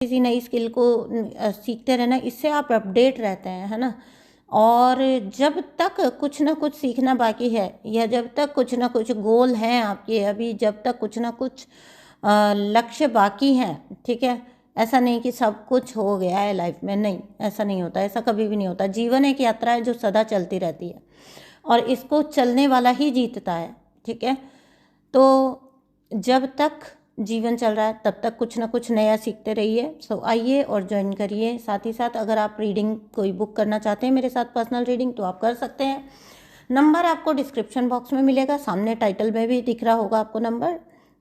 किसी नई स्किल को सीखते रहना, इससे आप अपडेट रहते हैं, है ना। और जब तक कुछ ना कुछ सीखना बाकी है, या जब तक कुछ ना कुछ गोल हैं आपके, अभी जब तक कुछ ना कुछ लक्ष्य बाकी हैं, ठीक है। ऐसा नहीं कि सब कुछ हो गया है लाइफ में, नहीं, ऐसा नहीं होता, ऐसा कभी भी नहीं होता। जीवन एक यात्रा है जो सदा चलती रहती है, और इसको चलने वाला ही जीतता है, ठीक है। तो जब तक जीवन चल रहा है तब तक कुछ ना कुछ नया सीखते रहिए। सो आइए और ज्वाइन करिए। साथ ही साथ अगर आप रीडिंग कोई बुक करना चाहते हैं मेरे साथ, पर्सनल रीडिंग, तो आप कर सकते हैं। नंबर आपको डिस्क्रिप्शन बॉक्स में मिलेगा, सामने टाइटल में भी दिख रहा होगा आपको नंबर।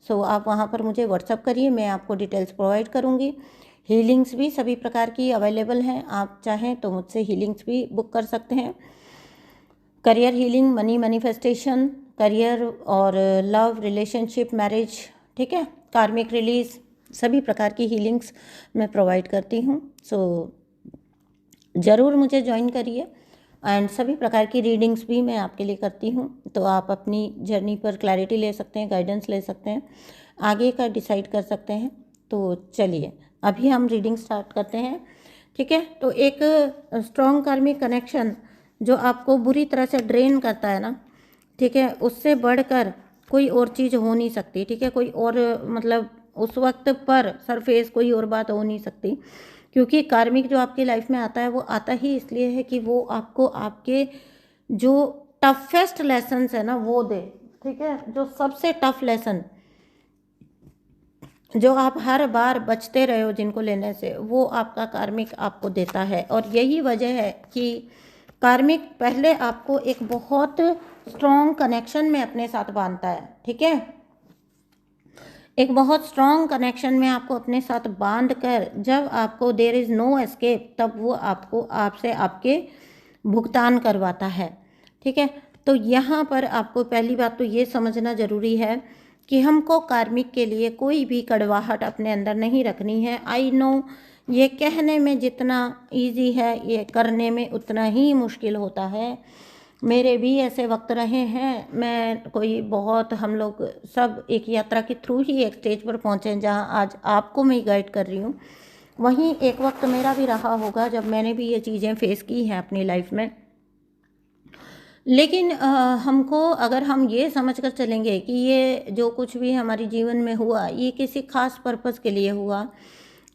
सो आप वहाँ पर मुझे व्हाट्सअप करिए, मैं आपको डिटेल्स प्रोवाइड करूँगी। हीलिंग्स भी सभी प्रकार की अवेलेबल हैं, आप चाहें तो मुझसे हीलिंग्स भी बुक कर सकते हैं। Career healing, money manifestation, career और लव, रिलेशनशिप, मैरिज, ठीक है, कार्मिक रिलीज, सभी प्रकार की हीलिंग्स मैं प्रोवाइड करती हूँ। सो ज़रूर मुझे ज्वाइन करिए। एंड सभी प्रकार की रीडिंग्स भी मैं आपके लिए करती हूँ, तो आप अपनी जर्नी पर क्लैरिटी ले सकते हैं, गाइडेंस ले सकते हैं, आगे का डिसाइड कर सकते हैं। तो चलिए अभी हम रीडिंग स्टार्ट करते हैं, ठीक है। तो एक स्ट्रॉन्ग कार्मिक कनेक्शन जो आपको बुरी तरह से ड्रेन करता है ना, ठीक है, उससे बढ़कर कोई और चीज़ हो नहीं सकती, ठीक है। कोई और मतलब उस वक्त पर सरफेस कोई और बात हो नहीं सकती, क्योंकि कार्मिक जो आपकी लाइफ में आता है वो आता ही इसलिए है कि वो आपको आपके जो टफेस्ट लेसन्स है ना वो दे, ठीक है। जो सबसे टफ लेसन जो आप हर बार बचते रहे हो जिनको लेने से, वो आपका कार्मिक आपको देता है। और यही वजह है कि कार्मिक पहले आपको एक बहुत स्ट्रॉन्ग कनेक्शन में अपने साथ बांधता है, ठीक है। एक बहुत स्ट्रॉन्ग कनेक्शन में आपको अपने साथ बांध कर, जब आपको देयर इज़ नो एस्केप, तब वो आपको आपसे आपके भुगतान करवाता है, ठीक है। तो यहाँ पर आपको पहली बात तो ये समझना ज़रूरी है कि हमको कार्मिक के लिए कोई भी कड़वाहट अपने अंदर नहीं रखनी है। आई नो ये कहने में जितना इजी है, ये करने में उतना ही मुश्किल होता है। मेरे भी ऐसे वक्त रहे हैं, मैं कोई बहुत, हम लोग सब एक यात्रा के थ्रू ही एक स्टेज पर पहुँचे जहाँ आज आपको मैं गाइड कर रही हूँ। वहीं एक वक्त मेरा भी रहा होगा जब मैंने भी ये चीज़ें फेस की हैं अपनी लाइफ में। लेकिन हमको, अगर हम ये समझ कर चलेंगे कि ये जो कुछ भी हमारे जीवन में हुआ ये किसी खास पर्पज़ के लिए हुआ,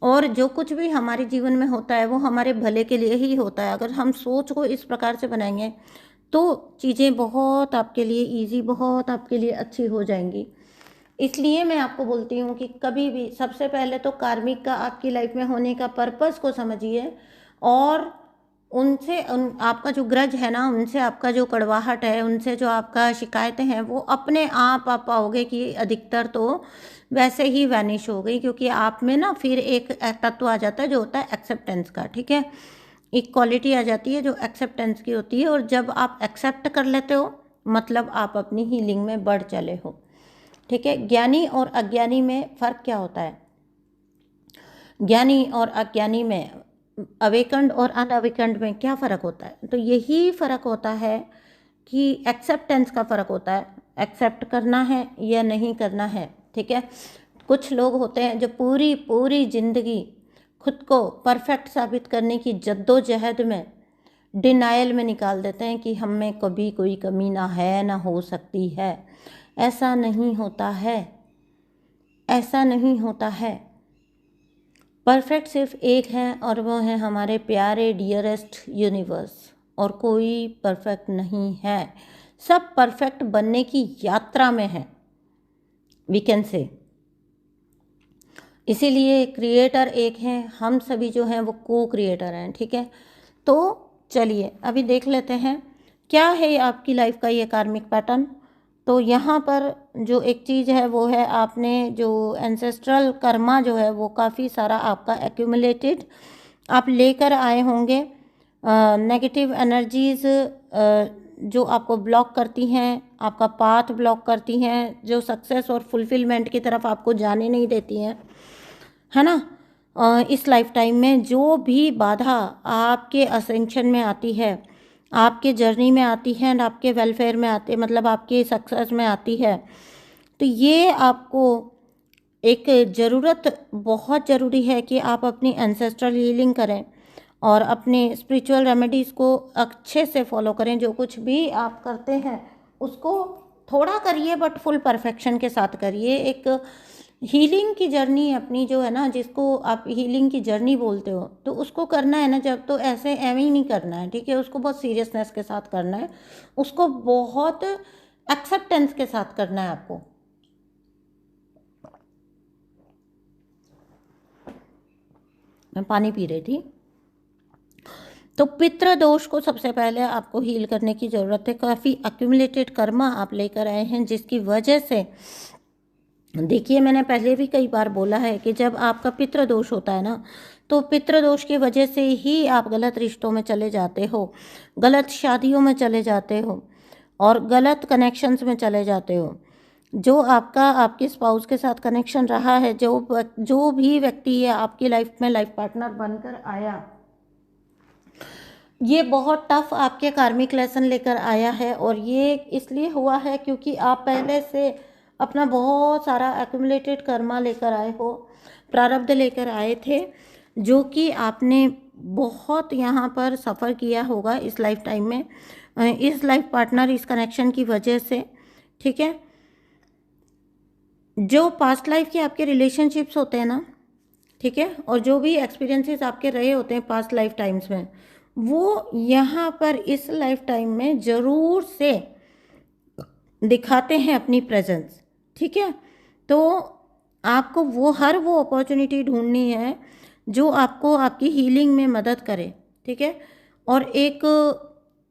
और जो कुछ भी हमारे जीवन में होता है वो हमारे भले के लिए ही होता है, अगर हम सोच को इस प्रकार से बनाएंगे तो चीज़ें बहुत आपके लिए ईजी, बहुत आपके लिए अच्छी हो जाएंगी। इसलिए मैं आपको बोलती हूँ कि कभी भी सबसे पहले तो कार्मिक का आपकी लाइफ में होने का पर्पस को समझिए, और उनसे आपका जो ग्रज है ना, उनसे आपका जो कड़वाहट है, उनसे जो आपका शिकायतें हैं, वो अपने आप पाओगे कि अधिकतर तो वैसे ही वैनिश हो गई, क्योंकि आप में ना फिर एक तत्व आ जाता है जो होता है एक्सेप्टेंस का, ठीक है। एक क्वालिटी आ जाती है जो एक्सेप्टेंस की होती है, और जब आप एक्सेप्ट कर लेते हो मतलब आप अपनी हीलिंग में बढ़ चले हो, ठीक है। ज्ञानी और अज्ञानी में फ़र्क क्या होता है? ज्ञानी और अज्ञानी में, अवेकंड और अनअवेकंड में क्या फ़र्क होता है? तो यही फ़र्क होता है कि एक्सेप्टेंस का फ़र्क होता है, एक्सेप्ट करना है या नहीं करना है, ठीक है। कुछ लोग होते हैं जो पूरी पूरी ज़िंदगी खुद को परफेक्ट साबित करने की जद्दोजहद में, डिनायल में निकाल देते हैं कि हम में कभी कोई कमी ना है ना हो सकती है। ऐसा नहीं होता है, ऐसा नहीं होता है। परफेक्ट सिर्फ एक है, और वो है हमारे प्यारे डियरेस्ट यूनिवर्स, और कोई परफेक्ट नहीं है। सब परफेक्ट बनने की यात्रा में है, वी कैन से। इसीलिए क्रिएटर एक है, हम सभी जो हैं वो को क्रिएटर हैं, ठीक है। तो चलिए अभी देख लेते हैं क्या है आपकी लाइफ का ये कार्मिक पैटर्न। तो यहाँ पर जो एक चीज़ है वो है, आपने जो एंसेस्ट्रल कर्मा जो है वो काफ़ी सारा आपका एक्यूमुलेटेड आप लेकर आए होंगे। नेगेटिव एनर्जीज़ जो आपको ब्लॉक करती हैं, आपका पाथ ब्लॉक करती हैं, जो सक्सेस और फुलफिलमेंट की तरफ आपको जाने नहीं देती हैं, है ना। इस लाइफ टाइम में जो भी बाधा आपके असेंशन में आती है, आपके जर्नी में आती है, एंड आपके वेलफेयर में आती है, मतलब आपके सक्सेस में आती है, तो ये आपको एक ज़रूरत बहुत ज़रूरी है कि आप अपनी एंसेस्ट्रल हीलिंग करें और अपने स्पिरिचुअल रेमेडीज़ को अच्छे से फॉलो करें। जो कुछ भी आप करते हैं उसको थोड़ा करिए बट फुल परफेक्शन के साथ करिए। एक हीलिंग की जर्नी अपनी जो है ना, जिसको आप हीलिंग की जर्नी बोलते हो, तो उसको करना है ना जब, तो ऐसे एवं ही नहीं करना है, ठीक है। उसको बहुत सीरियसनेस के साथ करना है, उसको बहुत एक्सेप्टेंस के साथ करना है आपको। मैं पानी पी रही थी। तो पितृ दोष को सबसे पहले आपको हील करने की ज़रूरत है। काफ़ी अक्यूमुलेटेड कर्मा आप लेकर आए हैं, जिसकी वजह से देखिए, मैंने पहले भी कई बार बोला है कि जब आपका पितृ दोष होता है ना, तो पितृ दोष की वजह से ही आप गलत रिश्तों में चले जाते हो, गलत शादियों में चले जाते हो और गलत कनेक्शंस में चले जाते हो। जो आपका आपके स्पाउस के साथ कनेक्शन रहा है, जो भी व्यक्ति है आपकी लाइफ में लाइफ पार्टनर बनकर आया, ये बहुत टफ आपके कार्मिक लेसन लेकर आया है। और ये इसलिए हुआ है क्योंकि आप पहले से अपना बहुत सारा एक्यूमुलेटेड कर्मा लेकर आए हो, प्रारब्ध लेकर आए थे, जो कि आपने बहुत यहाँ पर सफ़र किया होगा इस लाइफ टाइम में, इस लाइफ पार्टनर, इस कनेक्शन की वजह से, ठीक है। जो पास्ट लाइफ के आपके रिलेशनशिप्स होते हैं ना, ठीक है, और जो भी एक्सपीरियंसेस आपके रहे होते हैं पास्ट लाइफ टाइम्स में, वो यहाँ पर इस लाइफ टाइम में ज़रूर से दिखाते हैं अपनी प्रेजेंस, ठीक है। तो आपको वो अपॉर्चुनिटी ढूंढनी है जो आपको आपकी हीलिंग में मदद करे, ठीक है। और एक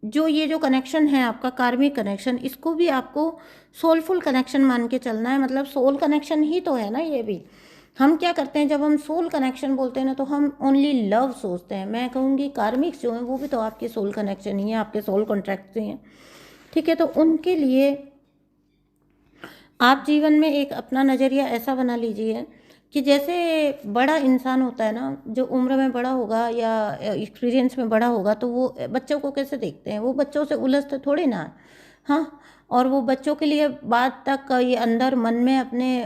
ये जो कनेक्शन है आपका कार्मिक कनेक्शन, इसको भी आपको सोलफुल कनेक्शन मान के चलना है। मतलब सोल कनेक्शन ही तो है ना ये भी। हम क्या करते हैं जब हम सोल कनेक्शन बोलते हैं ना, तो हम ओनली लव सोचते हैं। मैं कहूँगी कार्मिक्स जो हैं वो भी तो आपके सोल कनेक्शन ही है, आपके सोल कॉन्ट्रैक्ट ही हैं, ठीक है। तो उनके लिए आप जीवन में एक अपना नज़रिया ऐसा बना लीजिए कि जैसे बड़ा इंसान होता है ना, जो उम्र में बड़ा होगा या एक्सपीरियंस में बड़ा होगा, तो वो बच्चों को कैसे देखते हैं, वो बच्चों से उलझते थोड़ी ना, हाँ। और वो बच्चों के लिए बात तक ये अंदर मन में अपने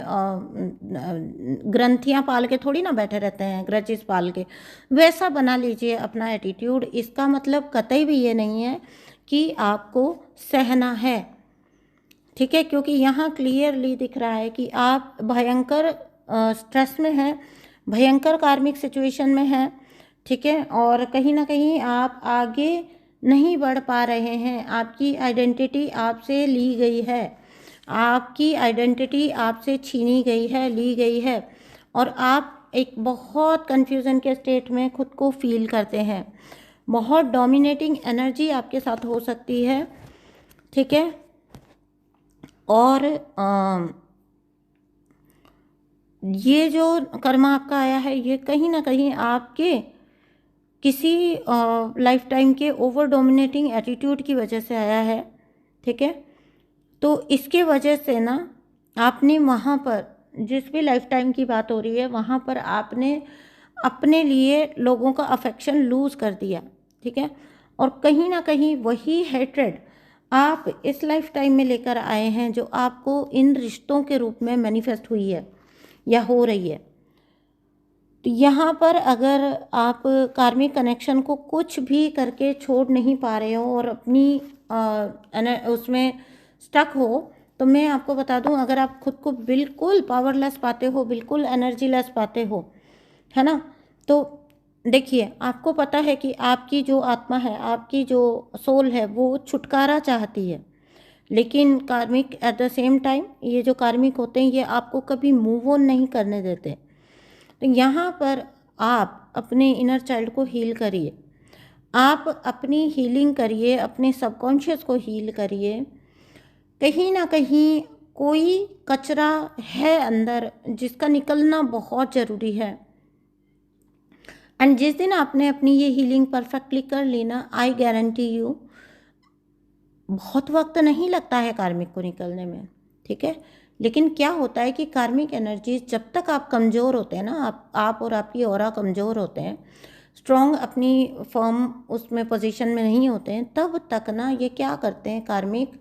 ग्रंथियाँ पाल के थोड़ी ना बैठे रहते हैं, ग्रजेस पाल के। वैसा बना लीजिए अपना एटीट्यूड। इसका मतलब कतई भी ये नहीं है कि आपको सहना है, ठीक है, क्योंकि यहाँ क्लियरली दिख रहा है कि आप भयंकर स्ट्रेस में हैं, भयंकर कार्मिक सिचुएशन में हैं, ठीक है। और कहीं ना कहीं आप आगे नहीं बढ़ पा रहे हैं। आपकी आइडेंटिटी आपसे ली गई है, आपकी आइडेंटिटी आपसे छीनी गई है, ली गई है, और आप एक बहुत कन्फ्यूज़न के स्टेट में खुद को फील करते हैं। बहुत डोमिनेटिंग एनर्जी आपके साथ हो सकती है, ठीक है। और ये जो कर्मा आपका आया है, ये कहीं ना कहीं आपके किसी लाइफ टाइम के ओवर डोमिनेटिंग एटीट्यूड की वजह से आया है, ठीक है। तो इसके वजह से ना आपने वहाँ पर, जिस भी लाइफ टाइम की बात हो रही है, वहाँ पर आपने अपने लिए लोगों का अफेक्शन लूज़ कर दिया, ठीक है। और कहीं ना कहीं वही हेट्रेड आप इस लाइफ टाइम में लेकर आए हैं, जो आपको इन रिश्तों के रूप में मैनिफेस्ट हुई है या हो रही है। तो यहाँ पर अगर आप कार्मिक कनेक्शन को कुछ भी करके छोड़ नहीं पा रहे हो और अपनी उसमें स्टक हो, तो मैं आपको बता दूं, अगर आप खुद को बिल्कुल पावरलेस पाते हो, बिल्कुल एनर्जीलेस पाते हो, है ना, तो देखिए, आपको पता है कि आपकी जो आत्मा है, आपकी जो सोल है, वो छुटकारा चाहती है। लेकिन कार्मिक एट द सेम टाइम, ये जो कार्मिक होते हैं, ये आपको कभी मूव ऑन नहीं करने देते। तो यहाँ पर आप अपने इनर चाइल्ड को हील करिए, आप अपनी हीलिंग करिए, अपने सबकॉन्शियस को हील करिए। कहीं ना कहीं कोई कचरा है अंदर जिसका निकलना बहुत ज़रूरी है। एंड जिस दिन आपने अपनी ये हीलिंग परफेक्टली कर ली ना, आई गारंटी यू, बहुत वक्त नहीं लगता है कार्मिक को निकलने में, ठीक है। लेकिन क्या होता है कि कार्मिक एनर्जी, जब तक आप कमज़ोर होते हैं ना, आप और आपकी ऑरा कमज़ोर होते हैं, स्ट्रॉन्ग अपनी फर्म उसमें पोजीशन में नहीं होते हैं, तब तक ना ये क्या करते हैं कार्मिक,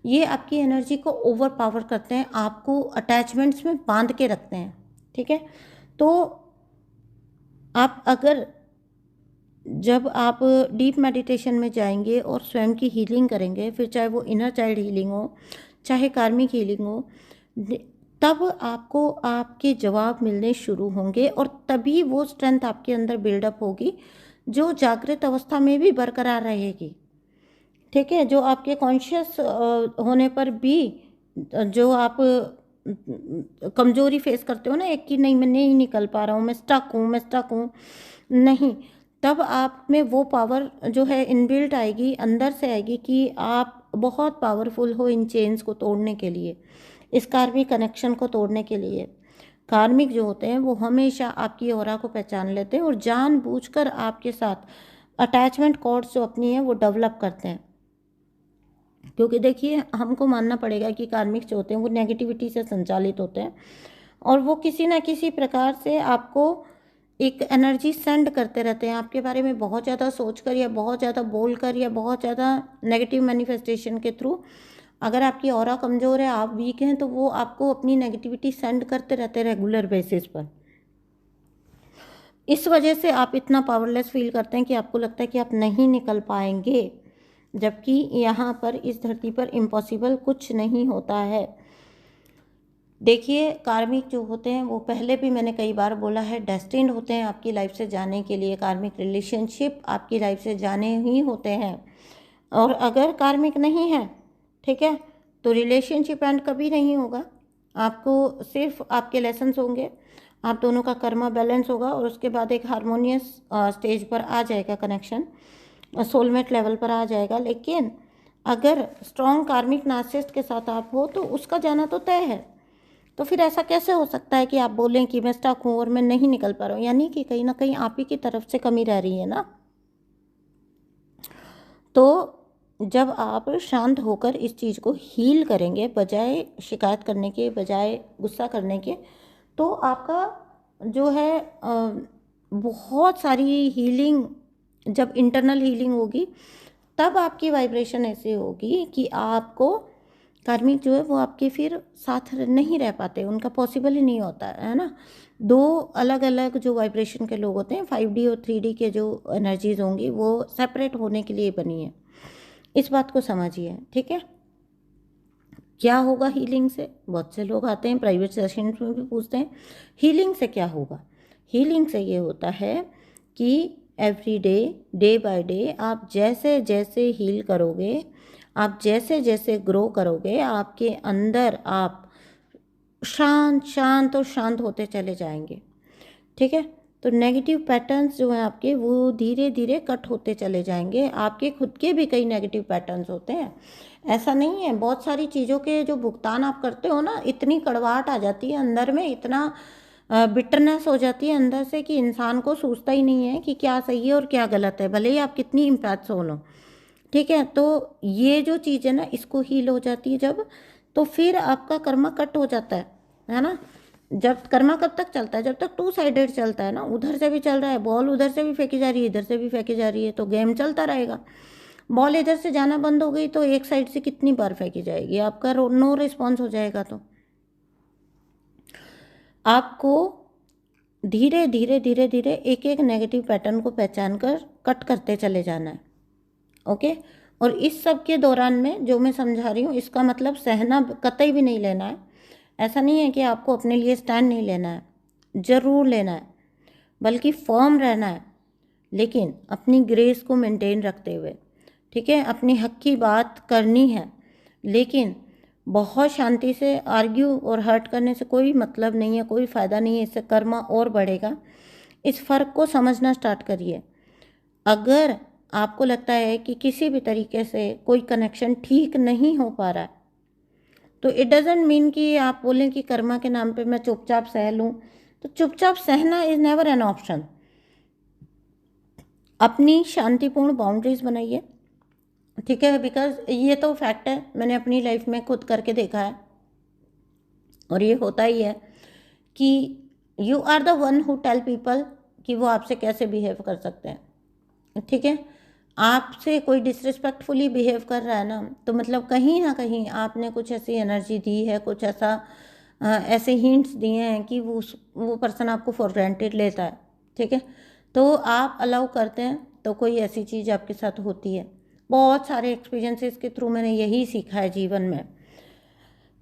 ये आपकी एनर्जी को ओवर पावर करते हैं, आपको अटैचमेंट्स में बांध के रखते हैं, ठीक है। तो आप अगर जब आप डीप मेडिटेशन में जाएंगे और स्वयं की हीलिंग करेंगे, फिर चाहे वो इनर चाइल्ड हीलिंग हो, चाहे कार्मिक हीलिंग हो, तब आपको आपके जवाब मिलने शुरू होंगे और तभी वो स्ट्रेंथ आपके अंदर बिल्डअप होगी जो जागृत अवस्था में भी बरकरार रहेगी। ठीक है, जो आपके कॉन्शियस होने पर भी जो आप कमजोरी फेस करते हो ना, एक कि नहीं मैं नहीं निकल पा रहा हूँ, मैं स्टक हूँ, नहीं, तब आप में वो पावर जो है इनबिल्ट आएगी, अंदर से आएगी कि आप बहुत पावरफुल हो इन चेन्स को तोड़ने के लिए, इस कार्मिक कनेक्शन को तोड़ने के लिए। कार्मिक जो होते हैं वो हमेशा आपकी ऑरा को पहचान लेते हैं और जानबूझकर आपके साथ अटैचमेंट कॉर्ड्स जो अपनी है वो डेवलप करते हैं। क्योंकि देखिए, हमको मानना पड़ेगा कि कार्मिक जो होते हैं वो नेगेटिविटी से संचालित होते हैं और वो किसी ना किसी प्रकार से आपको एक एनर्जी सेंड करते रहते हैं आपके बारे में, बहुत ज़्यादा सोचकर या बहुत ज़्यादा बोलकर या बहुत ज़्यादा नेगेटिव मैनिफेस्टेशन के थ्रू। अगर आपकी ऑरा कमज़ोर है, आप वीक हैं, तो वो आपको अपनी नेगेटिविटी सेंड करते रहते हैं रेगुलर बेसिस पर। इस वजह से आप इतना पावरलेस फील करते हैं कि आपको लगता है कि आप नहीं निकल पाएंगे, जबकि यहाँ पर इस धरती पर इम्पॉसिबल कुछ नहीं होता है। देखिए, कार्मिक जो होते हैं वो पहले भी मैंने कई बार बोला है, डेस्टिन्ड होते हैं आपकी लाइफ से जाने के लिए। कार्मिक रिलेशनशिप आपकी लाइफ से जाने ही होते हैं। और अगर कार्मिक नहीं है, ठीक है, तो रिलेशनशिप एंड कभी नहीं होगा। आपको सिर्फ आपके लेसन्स होंगे, आप दोनों का कर्मा बैलेंस होगा और उसके बाद एक हारमोनियस स्टेज पर आ जाएगा कनेक्शन, सोलमेट लेवल पर आ जाएगा। लेकिन अगर स्ट्रॉन्ग कार्मिक नार्सिसिस्ट के साथ आप हो तो उसका जाना तो तय है। तो फिर ऐसा कैसे हो सकता है कि आप बोलें कि मैं स्टक हूँ और मैं नहीं निकल पा रहा हूँ, यानी कि कहीं ना कहीं आप ही की तरफ से कमी रह रही है ना। तो जब आप शांत होकर इस चीज़ को हील करेंगे, बजाय शिकायत करने के, बजाय गुस्सा करने के, तो आपका जो है बहुत सारी हीलिंग, जब इंटरनल हीलिंग होगी तब आपकी वाइब्रेशन ऐसी होगी कि आपको कार्मिक जो है वो आपके फिर साथ नहीं रह पाते, उनका पॉसिबल ही नहीं होता है ना। दो अलग अलग जो वाइब्रेशन के लोग होते हैं, 5D और 3D के जो एनर्जीज होंगी वो सेपरेट होने के लिए बनी है। इस बात को समझिए, ठीक है। क्या होगा हीलिंग से? बहुत से लोग आते हैं प्राइवेट सेशन में भी पूछते हैं हीलिंग से क्या होगा। हीलिंग से ये होता है कि every day, day by day, आप जैसे जैसे हील करोगे, आप जैसे जैसे ग्रो करोगे, आपके अंदर आप शांत शांत और शांत होते चले जाएंगे, ठीक है। तो नेगेटिव पैटर्न्स जो हैं आपके वो धीरे धीरे कट होते चले जाएंगे। आपके खुद के भी कई नेगेटिव पैटर्न्स होते हैं, ऐसा नहीं है। बहुत सारी चीज़ों के जो भुगतान आप करते हो ना, इतनी कड़वाहट आ जाती है अंदर में, इतना बिटरनेस हो जाती है अंदर से कि इंसान को सूझता ही नहीं है कि क्या सही है और क्या गलत है, भले ही आप कितनी इम्पैक्ट हो लो, ठीक है। तो ये जो चीज़ है ना, इसको हील हो जाती है जब, तो फिर आपका कर्मा कट हो जाता है ना। जब कर्मा कब तक चलता है? जब तक 2 साइडेड चलता है ना, उधर से भी चल रहा है बॉल, उधर से भी फेंकी जा रही है, इधर से भी फेंकी जा रही है, तो गेम चलता रहेगा। बॉल इधर से जाना बंद हो गई तो एक साइड से कितनी बार फेंकी जाएगी, आपका नो रिस्पॉन्स हो जाएगा। तो आपको धीरे धीरे धीरे धीरे एक एक नेगेटिव पैटर्न को पहचान कर कट करते चले जाना है, ओके। और इस सब के दौरान में जो मैं समझा रही हूँ, इसका मतलब सहना कतई भी नहीं लेना है। ऐसा नहीं है कि आपको अपने लिए स्टैंड नहीं लेना है, ज़रूर लेना है, बल्कि फर्म रहना है, लेकिन अपनी ग्रेस को मेंटेन रखते हुए, ठीक है। अपनी हक की बात करनी है, लेकिन बहुत शांति से आर्ग्यू और हर्ट करने से कोई मतलब नहीं है, कोई फ़ायदा नहीं है, इससे कर्मा और बढ़ेगा। इस फ़र्क को समझना स्टार्ट करिए। अगर आपको लगता है कि किसी भी तरीके से कोई कनेक्शन ठीक नहीं हो पा रहा है, तो इट डजेंट मीन कि आप बोलें कि कर्मा के नाम पे मैं चुपचाप सह लूँ। तो चुपचाप सहना इज़ नेवर एन ऑप्शन। अपनी शांतिपूर्ण बाउंड्रीज बनाइए, ठीक है। बिकॉज ये तो फैक्ट है, मैंने अपनी लाइफ में खुद करके देखा है और ये होता ही है कि you are the one who tell people कि वो आपसे कैसे बिहेव कर सकते हैं, ठीक है। आपसे कोई डिसरिस्पेक्टफुली बिहेव कर रहा है ना, तो मतलब कहीं ना कहीं आपने कुछ ऐसी एनर्जी दी है, कुछ ऐसा ऐसे हिंट्स दिए हैं कि वो पर्सन आपको फॉर ग्रांटेड लेता है, ठीक है, तो आप अलाउ करते हैं तो कोई ऐसी चीज़ आपके साथ होती है। बहुत सारे एक्सपीरियंसेस के थ्रू मैंने यही सीखा है जीवन में।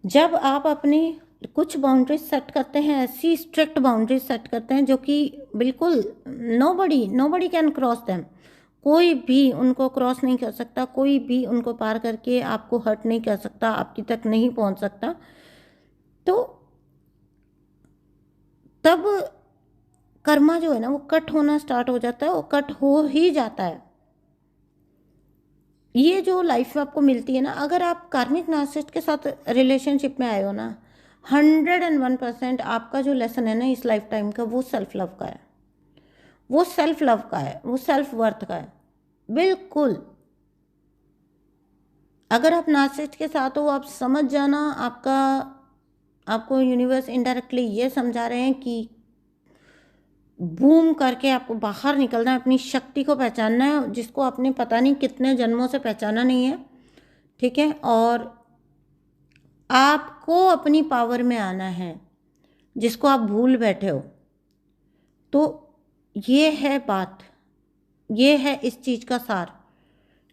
जब आप अपनी कुछ बाउंड्रीज सेट करते हैं, ऐसी स्ट्रिक्ट बाउंड्रीज सेट करते हैं जो कि बिल्कुल नोबडी कैन क्रॉस देम, कोई भी उनको क्रॉस नहीं कर सकता, कोई भी उनको पार करके आपको हर्ट नहीं कर सकता, आपकी तक नहीं पहुंच सकता, तो तब कर्मा जो है ना वो कट होना स्टार्ट हो जाता है, वो कट हो ही जाता है। ये जो लाइफ में आपको मिलती है ना, अगर आप कार्मिक नार्सिसिस्ट के साथ रिलेशनशिप में आए हो ना, 101% आपका जो लेसन है ना इस लाइफ टाइम का, वो सेल्फ लव का है, वो सेल्फ लव का है, वो सेल्फ वर्थ का है, बिल्कुल। अगर आप नार्सिसिस्ट के साथ हो, आप समझ जाना, आपको यूनिवर्स इनडायरेक्टली ये समझा रहे हैं कि बूम करके आपको बाहर निकलना है, अपनी शक्ति को पहचानना है जिसको आपने पता नहीं कितने जन्मों से पहचाना नहीं है, ठीक है, और आपको अपनी पावर में आना है जिसको आप भूल बैठे हो। तो ये है बात, ये है इस चीज़ का सार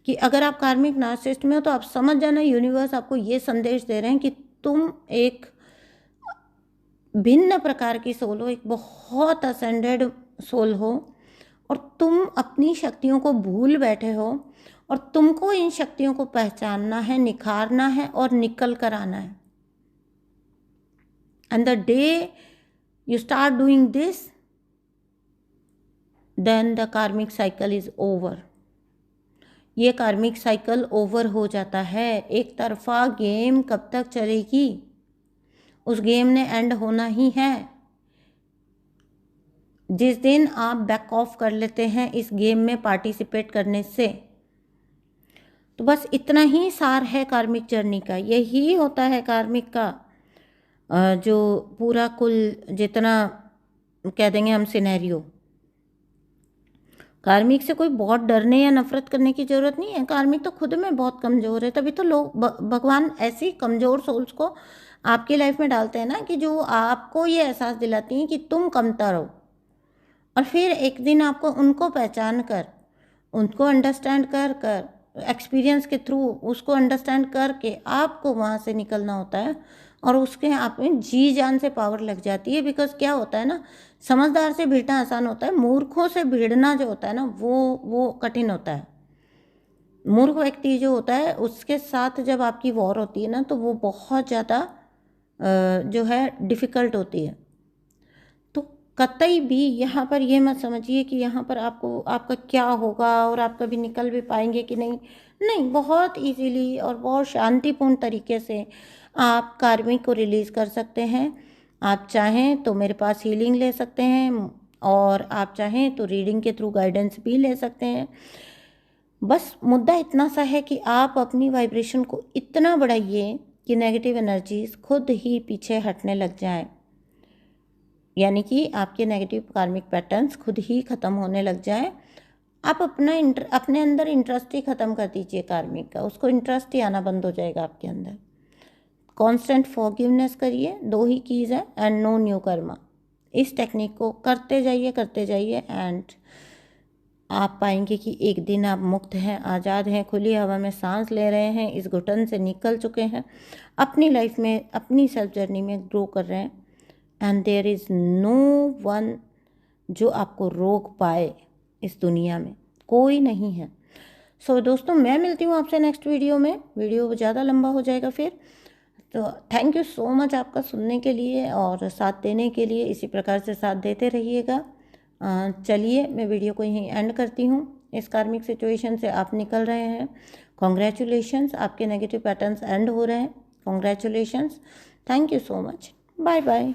कि अगर आप कार्मिक नार्सिसिस्ट में हो तो आप समझ जाना, यूनिवर्स आपको ये संदेश दे रहे हैं कि तुम एक भिन्न प्रकार की सोल हो, एक बहुत असेंडेड सोल हो, और तुम अपनी शक्तियों को भूल बैठे हो, और तुमको इन शक्तियों को पहचानना है, निखारना है और निकल कर आना है। And the day you start doing this, then the karmic cycle is over. ये कार्मिक साइकिल ओवर हो जाता है। एक तरफा गेम कब तक चलेगी? उस गेम ने एंड होना ही है जिस दिन आप बैक ऑफ कर लेते हैं इस गेम में पार्टिसिपेट करने से। तो बस इतना ही सार है कार्मिक जर्नी का, यही होता है कार्मिक का जो पूरा कुल जितना कह देंगे हम सिनेरियो। कार्मिक से कोई बहुत डरने या नफरत करने की ज़रूरत नहीं है, कार्मिक तो खुद में बहुत कमज़ोर है, तभी तो लोग भगवान ऐसी कमज़ोर सोल्स को आपकी लाइफ में डालते हैं ना, कि जो आपको ये एहसास दिलाती हैं कि तुम कमतर हो, और फिर एक दिन आपको उनको पहचान कर, उनको अंडरस्टैंड कर एक्सपीरियंस के थ्रू उसको अंडरस्टैंड करके आपको वहाँ से निकलना होता है, और उसके आप में जी जान से पावर लग जाती है। बिकॉज क्या होता है ना, समझदार से भिड़ना आसान होता है, मूर्खों से भिड़ना जो होता है ना वो कठिन होता है। मूर्ख व्यक्ति जो होता है उसके साथ जब आपकी वॉर होती है ना, तो वो बहुत ज़्यादा जो है डिफ़िकल्ट होती है। तो कतई भी यहाँ पर ये मत समझिए कि यहाँ पर आपका क्या होगा और आप कभी निकल भी पाएंगे कि नहीं। नहीं, बहुत इजीली और बहुत शांतिपूर्ण तरीके से आप कार्मिक को रिलीज़ कर सकते हैं। आप चाहें तो मेरे पास हीलिंग ले सकते हैं, और आप चाहें तो रीडिंग के थ्रू गाइडेंस भी ले सकते हैं। बस मुद्दा इतना सा है कि आप अपनी वाइब्रेशन को इतना बढ़ाइए कि नेगेटिव एनर्जीज खुद ही पीछे हटने लग जाएं, यानी कि आपके नेगेटिव कार्मिक पैटर्न्स खुद ही ख़त्म होने लग जाएं। आप अपने अंदर इंटरेस्ट ही ख़त्म कर दीजिए कार्मिक का, उसको इंटरेस्ट ही आना बंद हो जाएगा आपके अंदर। कांस्टेंट फॉरगिवनेस करिए, 2 ही कीज़ है, एंड नो न्यू कर्मा। इस टेक्निक को करते जाइए एंड आप पाएंगे कि एक दिन आप मुक्त हैं, आज़ाद हैं, खुली हवा में सांस ले रहे हैं, इस घुटन से निकल चुके हैं, अपनी लाइफ में अपनी सेल्फ जर्नी में ग्रो कर रहे हैं, and there is no one जो आपको रोक पाए इस दुनिया में, कोई नहीं है। सो दोस्तों, मैं मिलती हूँ आपसे नेक्स्ट वीडियो में। वीडियो ज़्यादा लंबा हो जाएगा फिर, तो थैंक यू सो मच आपका सुनने के लिए और साथ देने के लिए। इसी प्रकार से साथ देते रहिएगा। चलिए, मैं वीडियो को यहीं एंड करती हूँ। इस कार्मिक सिचुएशन से आप निकल रहे हैं, कॉन्ग्रेचुलेशंस, आपके नेगेटिव पैटर्न्स एंड हो रहे हैं, congratulations. Thank you so much, bye bye.